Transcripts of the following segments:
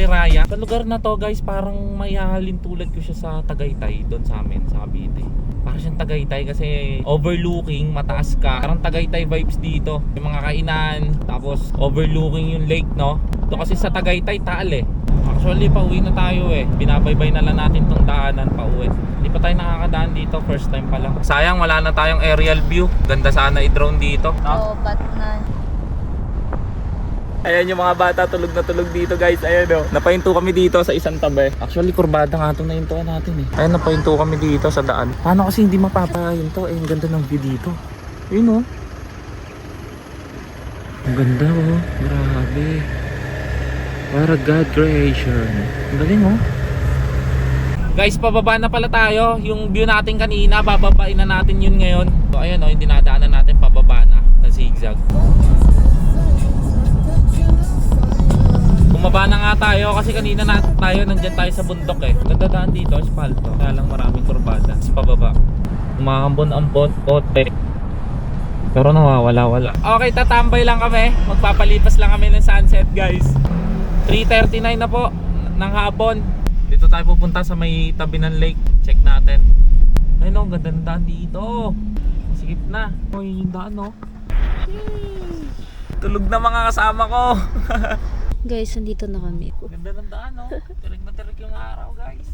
Liraya. Sa lugar na to guys, parang maihahalin tulad ko siya sa Tagaytay, doon sa amin, sa Cavite. Parang siyang Tagaytay kasi overlooking, mataas ka. Parang Tagaytay vibes dito. Yung mga kainan, tapos overlooking yung lake, no? Ito kasi sa Tagaytay, taal eh. Actually, pauwi na tayo eh. Binabaybay na lang natin tong daanan pauwi. Hindi pa tayo nakakadaan dito, first time pa lang. Sayang, wala na tayong aerial view. Ganda sana i-drone dito, no? Oo, ba't na? Ayan yung mga bata, tulog na tulog dito guys. Ayan o, napahinto kami dito sa isang tabi. Actually, kurbada nga itong nahintuan natin eh. Ayan, napahinto kami dito sa daan. Paano kasi hindi mapapahinto? Eh, ang ganda ng view dito. Ayun o. Ang ganda o, grabe. Para God creation. Ang galing o. Guys, pababa na pala tayo. Yung view natin kanina, bababain na natin yun ngayon. So ayan o, yung dinadaanan natin pababa na zigzag. Bumaba na nga tayo kasi kanina na tayo nandyan tayo sa bundok eh. Ganda daan dito, espalto. Kaya lang maraming kurbada. Sa pababa. Umaambon-ambon, kote. Pero nawawala-wala. Okay, tatambay lang kami. Magpapalipas lang kami ng sunset guys. 3:39 na po ng hapon. Dito tayo pupunta sa may tabi ng lake. Check natin. Ayun o, ganda ng daan dito. Sikip na. O, yung daan o. Tulog na mga kasama ko. Guys, nandito na kami. Ganda ng daan, no? Tirik na tirik yung araw, guys.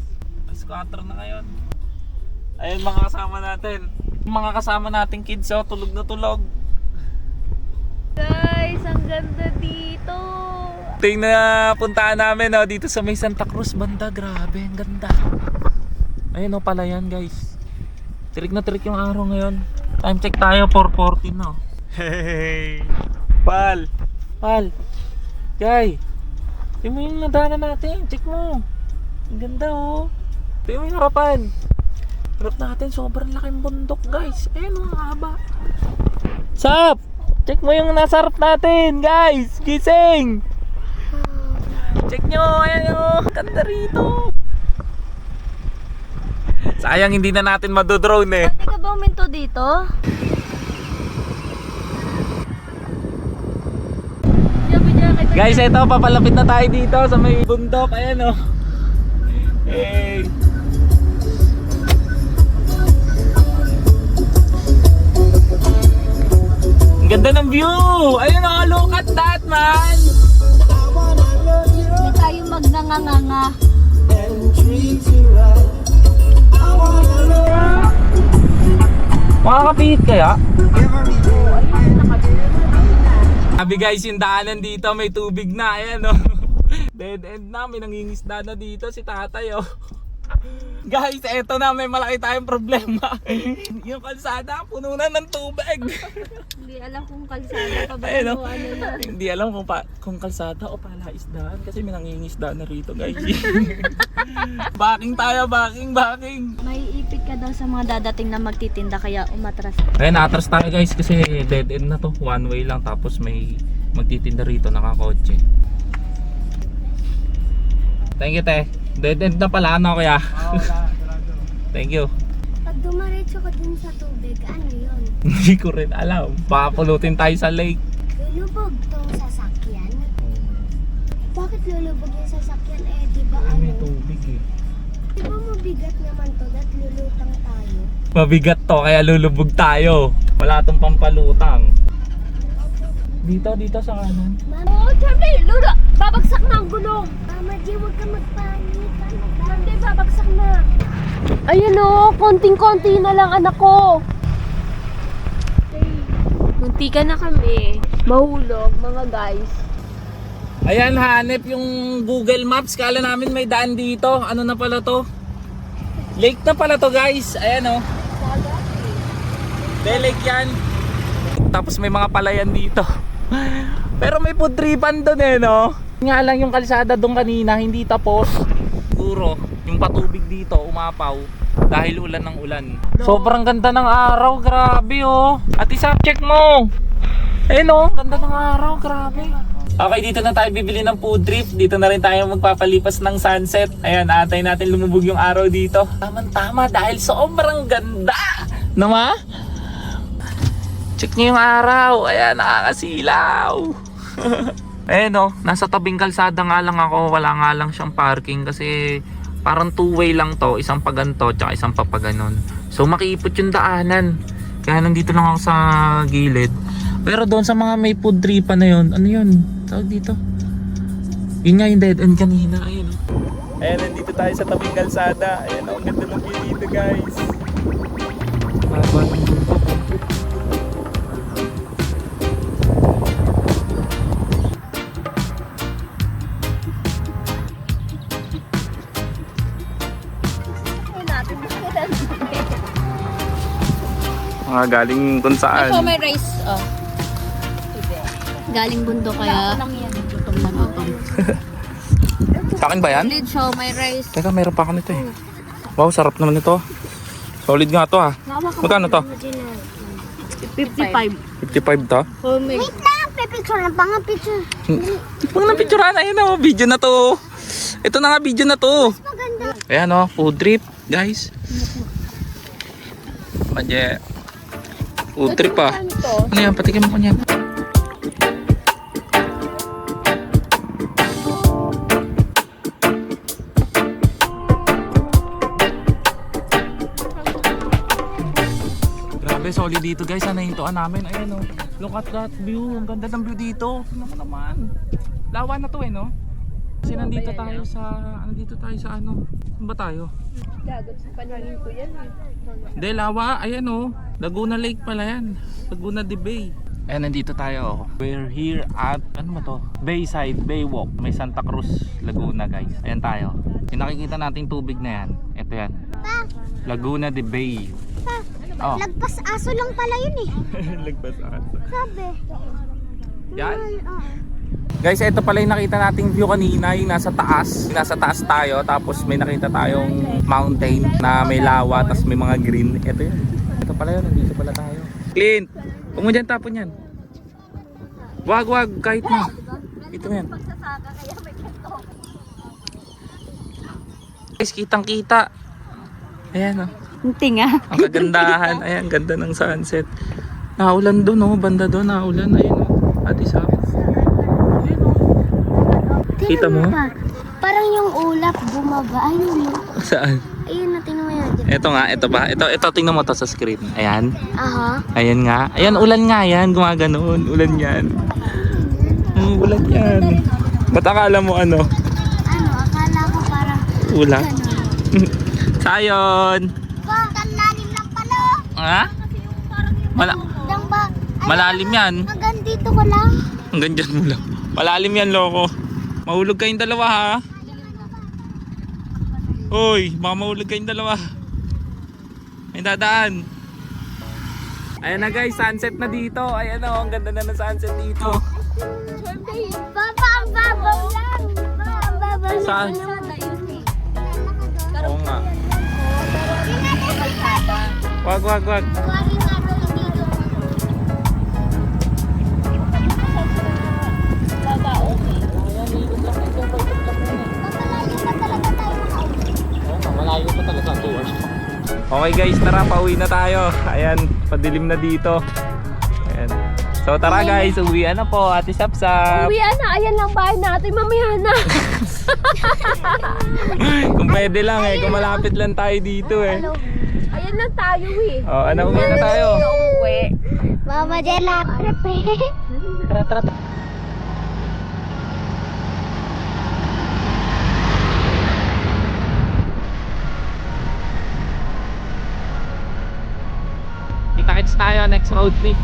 Squatter na ngayon. Ayun mga kasama natin. Yung mga kasama nating kids, oh, tulog na tulog. Guys, ang ganda dito. Ito yung napuntaan namin, oh, dito sa may Santa Cruz banda. Grabe, ang ganda. Ayun, oh, pala yan, guys. Tirik na tirik yung araw ngayon. Time check tayo, 4:14 na. Hey! Pal! Pal! Jay, tingnan mo yung nadaanan natin. Check mo. Ang ganda oh. Tingnan mo yung harapan. Harap natin, sobrang laking bundok guys. Ayun, ang haba. Sup? Check mo yung nasa harap natin guys. Gising. Check nyo, ayan oh. Ganda rito. Sayang hindi na natin madodrone eh. Pati ka ba uminto dito? Guys, eto, papalapit na tayo dito sa may bundok. Ayan o. Hey. Ang ganda ng view. Ayun o, look at that man. Hindi tayo magnanganganga. Makakapihit kaya? Sabi guys, yung daanan dito may tubig na. Ayan o. Dead end na, may nangingisda na dito si tatay o. Guys, eto na, may malaki tayong problema. Yung kalsada, puno na ng tubig. Hindi alam kung kalsada pa ba Ayun, o ano na. Hindi alam kung kalsada o palaisdaan kasi may nangingisda na rito guys. Backing tayo, backing. May ipit ka daw sa mga dadating na magtitinda kaya umatras. Ayun, atras tayo guys kasi dead end na to. One way lang tapos may magtitinda rito, nakakotse. Thank you te. Dead end na pala, ano kaya? Thank you. Pag dumaretso ka dun sa tubig, ano yun? Hindi ko rin alam. Baka pulutin tayo sa lake. Lulubog tong sasakyan. Bakit lulubog yung sasakyan? Eh, di ba May ano? tubig eh. Di ba mabigat naman to at lulutang tayo? Mabigat to kaya lulubog tayo. Wala tong pampalutang. Dito sa kanan. Oh, Charlie! Lula! Babagsak na ang gulong! Mama G, huwag ka magpanik. Charlie, babagsak na. Ayan o, konting-konti na lang anak ko. Munti ka na kami. Mahulog, mga guys. Ayan, hanep yung Google Maps. Kala namin may daan dito. Ano na pala to? Lake na pala to guys. Ayan o. Lake yan. Tapos may mga palayan dito. Pero may food tripan doon eh, no? Nga lang yung kalsada doon kanina hindi tapos. Siguro yung patubig dito umapaw dahil ulan ng ulan. Sobrang ganda ng araw, grabe oh. At isa check mo. Ayun oh, ganda ng araw, grabe. Okay, dito na tayo bibili ng food trip. Dito na rin tayo magpapalipas ng sunset. Ayan, atay natin lumubog yung araw dito. Tama-tama dahil sobrang ganda. Nama? Check niyo yung araw. Ayan, nakakasilaw. Eh no, nasa tabing kalsada nga lang ako, wala nga lang siyang parking kasi parang two-way lang to, isang paganto tsaka isang papaganon. So makiipot yung daanan. Kaya nandito lang ako sa gilid. Pero doon sa mga may food tripa na yun, ano yun? Tawag dito? Yun nga yung dead end kanina, ayun. Ayan, nandito tayo sa tabing kalsada. Ayan, ang ganda ng view dito guys. Haba ng bundok. Mga galing kung saan. Ito may rice. Oh. Galing bundok kaya. Gutom na gutom. Sa akin ba yan? Solid siya, may rice. Teka, meron pa ako nito eh. Wow, sarap naman ito. Solid nga to ha. Magkano to? 55. 55 to? Oh, may... Wait lang, pipicture na pa nga picture. Huwag na picturean. Ayun o, video na to. Ito na nga, video na to. Maganda. Ayan o, food trip guys. Madye. Food trip pa. Ano yan? Patikin mo ko niyan. Grabe, solid dito guys. Ano yung tuan namin? Ayan o. Look at that view. Ang ganda ng view dito. Tingnan mo naman. Lawa na to eh, no? Kasi nandito tayo sa ano? Saan ba tayo? Dagat sa paningin ko yan. Hindi, lawa. Ayan o. Laguna Lake pala yan. Laguna de Bay. Ayan, nandito tayo. We're here at, ano ba to? Bayside, Baywalk. May Santa Cruz, Laguna guys. Ayan tayo. Yung nakikita nating tubig na yan. Ito yan. Pa, Laguna de Bay. pa, Oh. lagpas aso lang pala yun eh. Lagpas aso. Sabi. Yan. Oo. Guys, ito pala yung nakita nating view kanina. Yung nasa taas. Nasa taas tayo. Tapos may nakita tayong mountain na may lawa. Tapos may mga green. Ito yun. Ito pala yun. Nandito pala tayo. Clint! Huwag mo dyan tapon yan. Wag. Kahit na. Ito yan. Guys, kitang kita. Ayan o. Hindi nga. Ang kagandahan. Ayan, ganda ng sunset. Naulan doon oh. Banda doon, naulan. Ayun oh. Addis Ababa. Kita mo? Pa, parang yung ulap bumaba. Ayun yun. Saan? Ayun na, tingnan mo yan. Ito nga, ito ba? Ito tingnan mo to sa screen. Ayan. Aha. Ayan nga. Ayan, ulan nga yan. Gumaganoon. Ulan yan. Ulan yan. Ba't akala mo ano? Ano, akala ko parang Ulan. ano. Sayon! Pa, lalim lang pala. Ha? Dang ba? Ay, Malalim yan. hanggang dito ko lang. Hanggang dyan mo lang. Malalim yan, loko. Mahulog kayong dalawa ha. Uy, baka mahulog kayong dalawa. May dadaan. Ayan na guys, sunset na dito. Ayan o, ang ganda na ng sunset dito. Papa, ang babaw lang. Pa, ang babaw lang. Saan? Oo nga. Wag. Huwagin nga doon dito. Papalayo na talaga tayo makauwi. Malayo pa talaga ang tour. Okay guys, tara, pauwi na tayo. Ayan, padilim na dito. Ayan. So tara guys, uwian na po, Ate Sapsap. Uwian na. Ayan lang bahay natin. Mamaya na. Kung pwede lang eh, kung malapit lang tayo dito eh. Ayan lang tayo eh. Oh, ano, uwi na tayo. Uuwi. Mama Jella, prep. Tara. Kita-kits tayo next road trip.